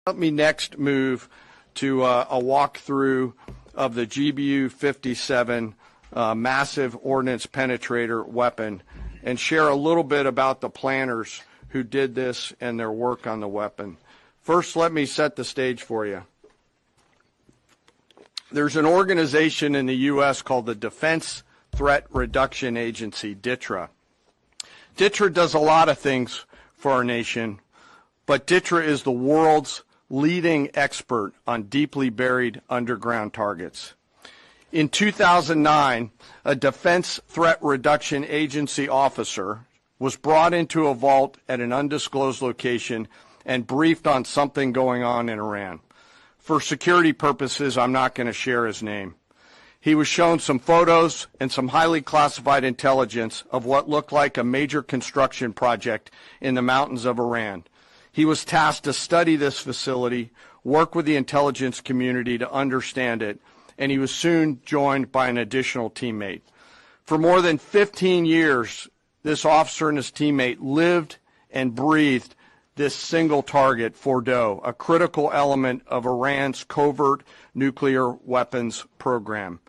Let me next move to a walkthrough of the GBU-57 massive ordnance penetrator weapon and share a little bit about the planners who did this and their work on the weapon. First, let me set the stage for you. There's an organization in the U.S. called the Defense Threat Reduction Agency, DTRA. DTRA does a lot of things for our nation, but DTRA is the world's leading expert on deeply buried underground targets. In 2009, a Defense Threat Reduction Agency officer was brought into a vault at an undisclosed location and briefed on something going on in Iran. For security purposes, I'm not going to share his name. He was shown some photos and some highly classified intelligence of what looked like a major construction project in the mountains of Iran. He was tasked to study this facility, work with the intelligence community to understand it, and he was soon joined by an additional teammate. For more than 15 years, this officer and his teammate lived and breathed this single target, Fordo, a critical element of Iran's covert nuclear weapons program.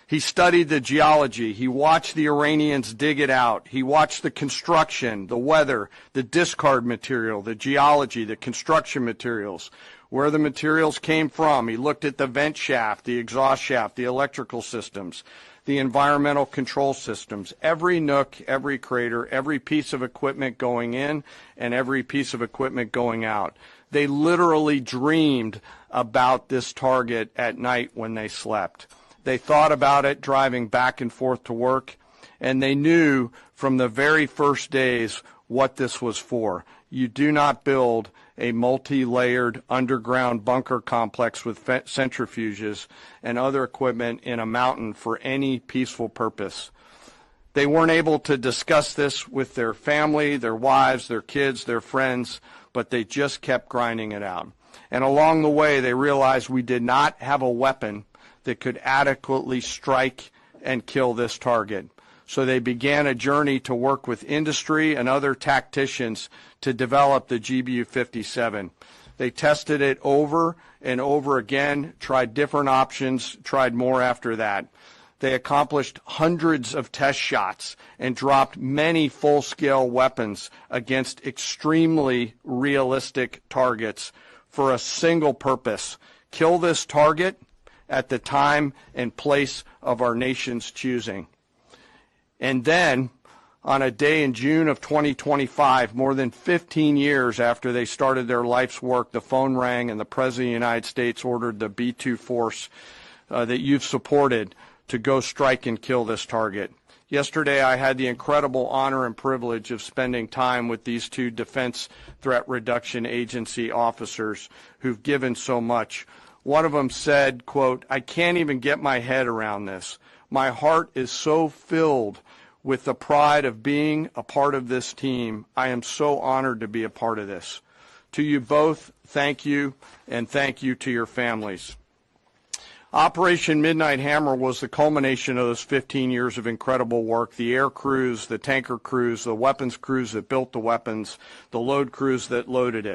He studied the geology. He watched the Iranians dig it out. He watched the construction, the weather, the discard material, the geology, the construction materials, where the materials came from. He looked at the vent shaft, the exhaust shaft, the electrical systems, the environmental control systems, every nook, every crater, every piece of equipment going in and every piece of equipment going out. They literally dreamed about this target at night when they slept. They thought about it driving back and forth to work, and they knew from the very first days what this was for. You do not build a multi-layered underground bunker complex with centrifuges and other equipment in a mountain for any peaceful purpose. They weren't able to discuss this with their family, their wives, their kids, their friends, but they just kept grinding it out. And along the way, they realized we did not have a weapon that could adequately strike and kill this target. So they began a journey to work with industry and other tacticians to develop the GBU-57. They tested it over and over again, tried different options, tried more after that. They accomplished hundreds of test shots and dropped many full-scale weapons against extremely realistic targets for a single purpose: kill this target at the time and place of our nation's choosing. And then, on a day in June of 2025, more than 15 years after they started their life's work, the phone rang and the President of the United States ordered the B-2 force that you've supported to go strike and kill this target. Yesterday, I had the incredible honor and privilege of spending time with these two Defense Threat Reduction Agency officers who've given so much. One of them said, quote, "I can't even get my head around this. My heart is so filled with the pride of being a part of this team. I am so honored to be a part of this." To you both, thank you, and thank you to your families. Operation Midnight Hammer was the culmination of those 15 years of incredible work. The air crews, the tanker crews, the weapons crews that built the weapons, the load crews that loaded it.